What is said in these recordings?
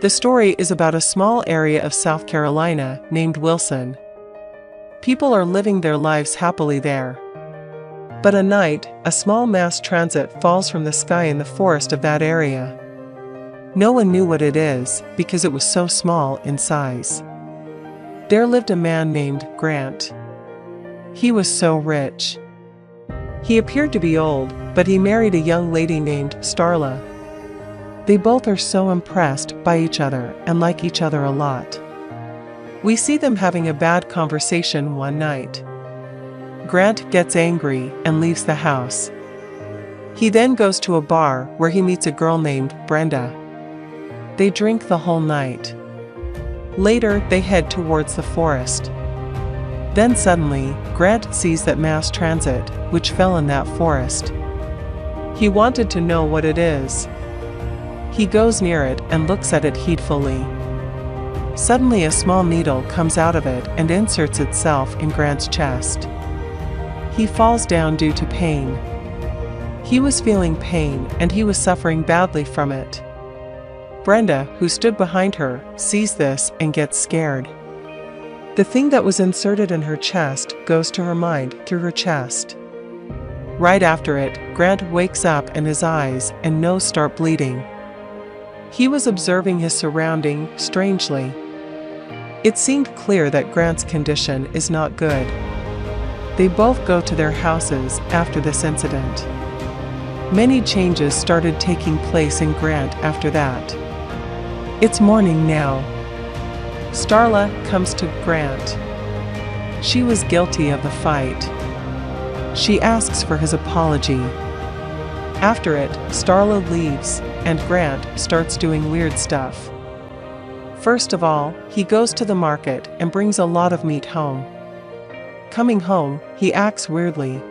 The story is about a small area of South Carolina named Wilson. People are living their lives happily there. But a night, a small mass transit falls from the sky in the forest of that area. No one knew what it is, because it was so small in size. There lived a man named Grant. He was so rich. He appeared to be old, but he married a young lady named Starla. They both are so impressed by each other and like each other a lot. We see them having a bad conversation one night. Grant gets angry and leaves the house. He then goes to a bar where he meets a girl named Brenda. They drink the whole night. Later, they head towards the forest. Then suddenly, Grant sees that mass transit, which fell in that forest. He wanted to know what it is. He goes near it and looks at it heedfully. Suddenly a small needle comes out of it and inserts itself in Grant's chest. He falls down due to pain. He was feeling pain and he was suffering badly from it. Brenda, who stood behind her, sees this and gets scared. The thing that was inserted in her chest goes to her mind through her chest. Right after it, Grant wakes up and his eyes and nose start bleeding. He was observing his surrounding strangely. It seemed clear that Grant's condition is not good. They both go to their houses after this incident. Many changes started taking place in Grant after that. It's morning now. Starla comes to Grant. She was guilty of the fight. She asks for his apology. After it, Starla leaves, and Grant starts doing weird stuff. First of all, he goes to the market and brings a lot of meat home. Coming home, he acts weirdly.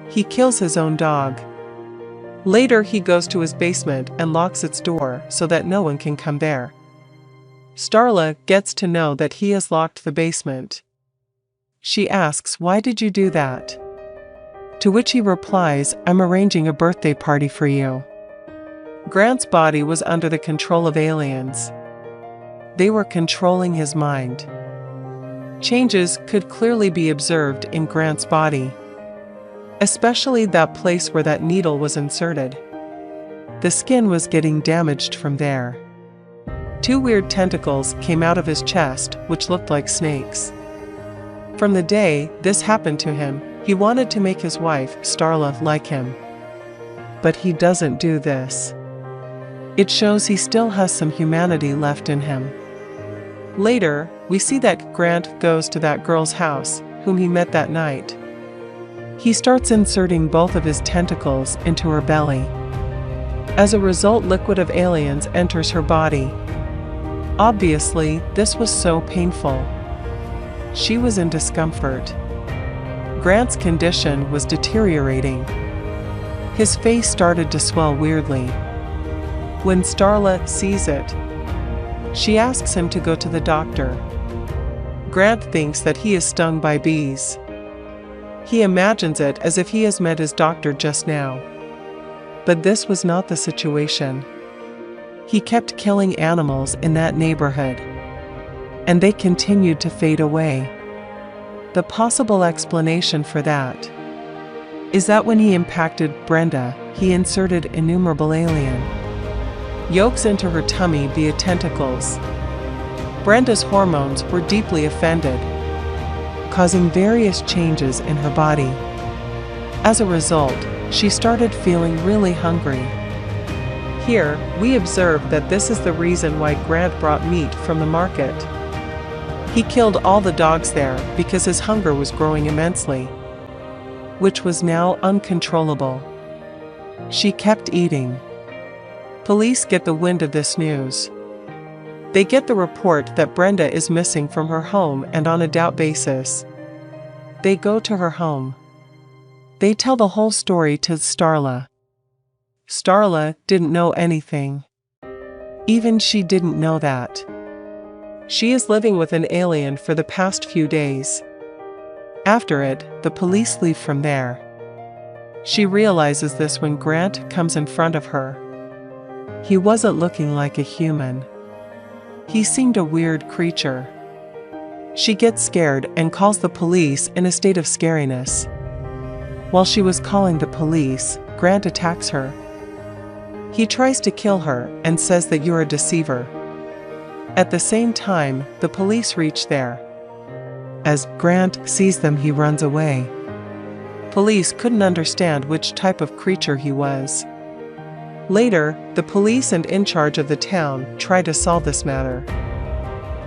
He kills his own dog. Later, he goes to his basement and locks its door so that no one can come there. Starla gets to know that he has locked the basement. She asks, "Why did you do that?" To which he replies, "I'm arranging a birthday party for you." Grant's body was under the control of aliens. They were controlling his mind. Changes could clearly be observed in Grant's body, especially that place where that needle was inserted. The skin was getting damaged from there. Two weird tentacles came out of his chest, which looked like snakes. From the day this happened to him, he wanted to make his wife, Starla, like him. But he doesn't do this. It shows he still has some humanity left in him. Later, we see that Grant goes to that girl's house, whom he met that night. He starts inserting both of his tentacles into her belly. As a result, liquid of aliens enters her body. Obviously, this was so painful. She was in discomfort. Grant's condition was deteriorating. His face started to swell weirdly. When Starla sees it, she asks him to go to the doctor. Grant thinks that he is stung by bees. He imagines it as if he has met his doctor just now. But this was not the situation. He kept killing animals in that neighborhood, and they continued to fade away. The possible explanation for that is that when he impacted Brenda, he inserted innumerable alien yolks into her tummy via tentacles. Brenda's hormones were deeply offended, causing various changes in her body. As a result, she started feeling really hungry. Here, we observe that this is the reason why Grant brought meat from the market. He killed all the dogs there because his hunger was growing immensely, which was now uncontrollable. She kept eating. Police get the wind of this news. They get the report that Brenda is missing from her home, and on a doubt basis, they go to her home. They tell the whole story to Starla. Starla didn't know anything. Even she didn't know that she is living with an alien for the past few days. After it, the police leave from there. She realizes this when Grant comes in front of her. He wasn't looking like a human. He seemed a weird creature. She gets scared and calls the police in a state of scariness. While she was calling the police, Grant attacks her. He tries to kill her and says that you're a deceiver. At the same time, the police reach there. As Grant sees them, he runs away. Police couldn't understand which type of creature he was. Later, the police and in charge of the town try to solve this matter.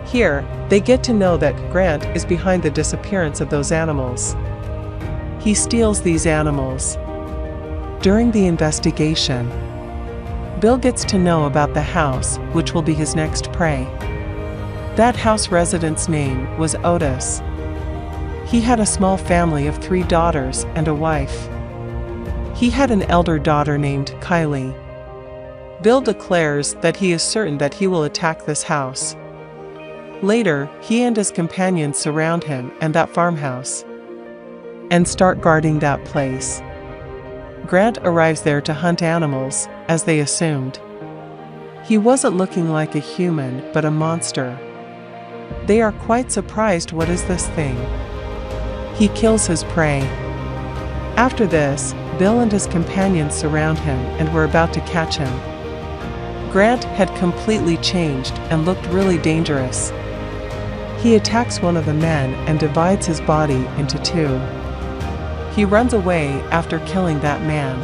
Here, they get to know that Grant is behind the disappearance of those animals. He steals these animals. During the investigation, Bill gets to know about the house, which will be his next prey. That house resident's name was Otis. He had a small family of 3 daughters and a wife. He had an elder daughter named Kylie. Bill declares that he is certain that he will attack this house. Later, he and his companions surround him and that farmhouse and start guarding that place. Grant arrives there to hunt animals, as they assumed. He wasn't looking like a human, but a monster. They are quite surprised. What is this thing? He kills his prey. After this, Bill and his companions surround him and were about to catch him. Grant had completely changed and looked really dangerous. He attacks one of the men and divides his body into 2. He runs away after killing that man.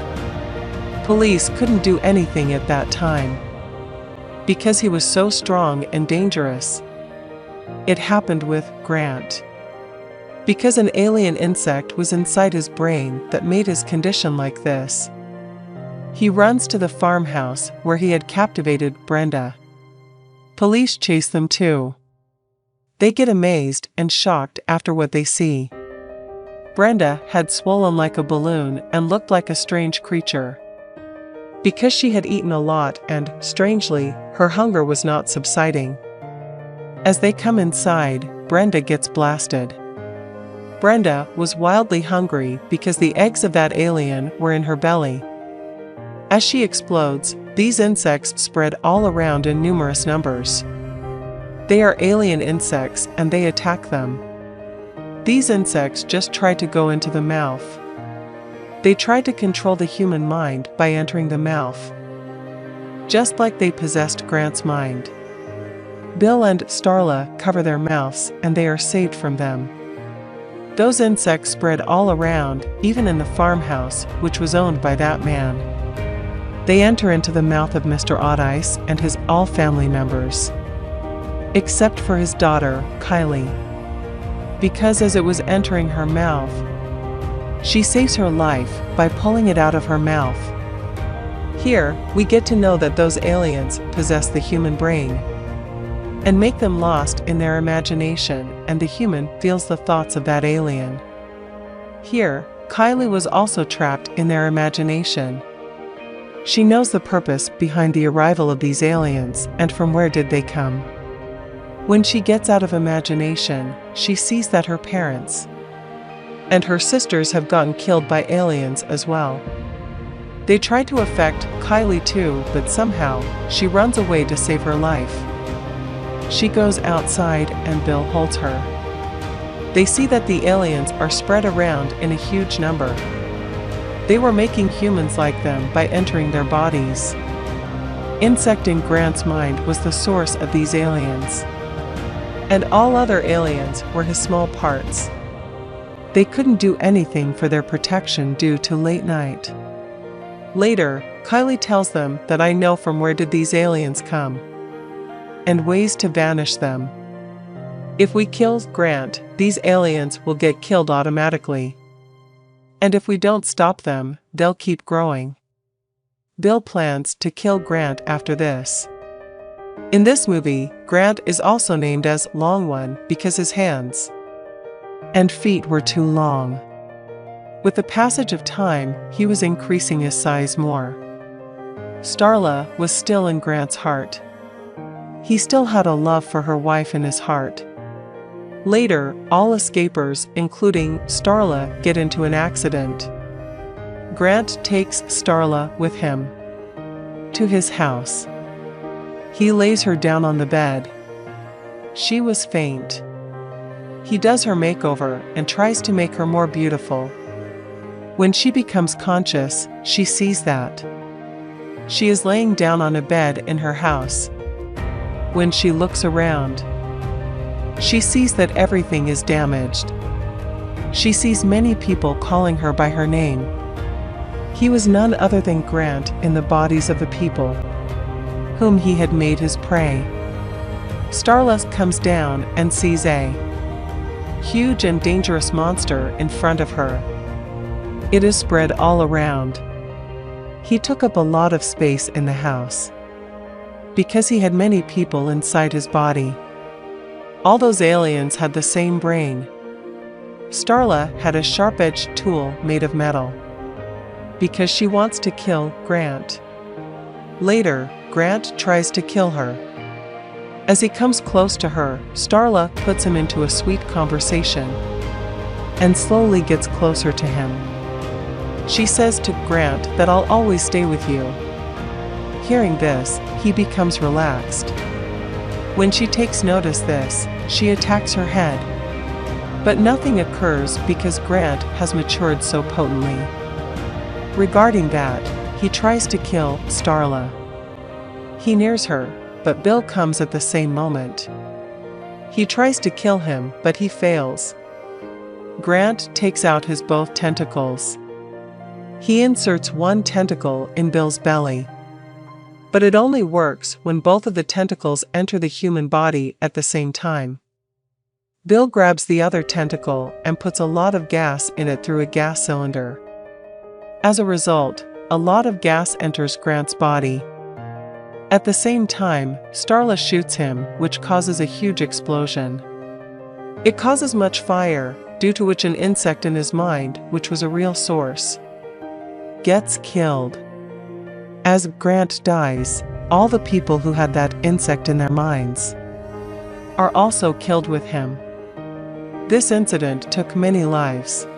Police couldn't do anything at that time because he was so strong and dangerous. It happened with Grant because an alien insect was inside his brain that made his condition like this. He runs to the farmhouse where he had captivated Brenda. Police chase them too. They get amazed and shocked after what they see. Brenda had swollen like a balloon and looked like a strange creature. Because she had eaten a lot and, strangely, her hunger was not subsiding. As they come inside, Brenda gets blasted. Brenda was wildly hungry because the eggs of that alien were in her belly. As she explodes, these insects spread all around in numerous numbers. They are alien insects and they attack them. These insects just try to go into the mouth. They try to control the human mind by entering the mouth, just like they possessed Grant's mind. Bill and Starla cover their mouths and they are saved from them. Those insects spread all around, even in the farmhouse, which was owned by that man. They enter into the mouth of Mr. Oddice and his all family members, except for his daughter, Kylie. Because as it was entering her mouth, she saves her life by pulling it out of her mouth. Here, we get to know that those aliens possess the human brain and make them lost in their imagination, and the human feels the thoughts of that alien. Here, Kylie was also trapped in their imagination. She knows the purpose behind the arrival of these aliens and from where did they come. When she gets out of imagination, she sees that her parents and her sisters have gotten killed by aliens as well. They try to affect Kylie too, but somehow, she runs away to save her life. She goes outside and Bill holds her. They see that the aliens are spread around in a huge number. They were making humans like them by entering their bodies. Insecting Grant's mind was the source of these aliens. And all other aliens were his small parts. They couldn't do anything for their protection due to late night. Later, Kylie tells them that I know from where did these aliens come and ways to vanish them. If we kill Grant, these aliens will get killed automatically. And if we don't stop them, they'll keep growing. Bill plans to kill Grant after this. In this movie, Grant is also named as Long One because his hands and feet were too long. With the passage of time, he was increasing his size more. Starla was still in Grant's heart. He still had a love for her wife in his heart. Later, all escapers, including Starla, get into an accident. Grant takes Starla with him to his house. He lays her down on the bed. She was faint. He does her makeover and tries to make her more beautiful. When she becomes conscious, she sees that she is laying down on a bed in her house. When she looks around, she sees that everything is damaged. She sees many people calling her by her name. He was none other than Grant in the bodies of the people whom he had made his prey. Starla comes down and sees a huge and dangerous monster in front of her. It is spread all around. He took up a lot of space in the house because he had many people inside his body. All those aliens had the same brain. Starla had a sharp-edged tool made of metal because she wants to kill Grant. Later, Grant tries to kill her. As he comes close to her, Starla puts him into a sweet conversation and slowly gets closer to him. She says to Grant that I'll always stay with you. Hearing this, he becomes relaxed. When she takes notice this, she attacks her head. But nothing occurs because Grant has matured so potently. Regarding that, he tries to kill Starla. He nears her, but Bill comes at the same moment. He tries to kill him, but he fails. Grant takes out his both tentacles. He inserts one tentacle in Bill's belly. But it only works when both of the tentacles enter the human body at the same time. Bill grabs the other tentacle and puts a lot of gas in it through a gas cylinder. As a result, a lot of gas enters Grant's body. At the same time, Starla shoots him, which causes a huge explosion. It causes much fire, due to which an insect in his mind, which was a real source, gets killed. As Grant dies, all the people who had that insect in their minds are also killed with him. This incident took many lives.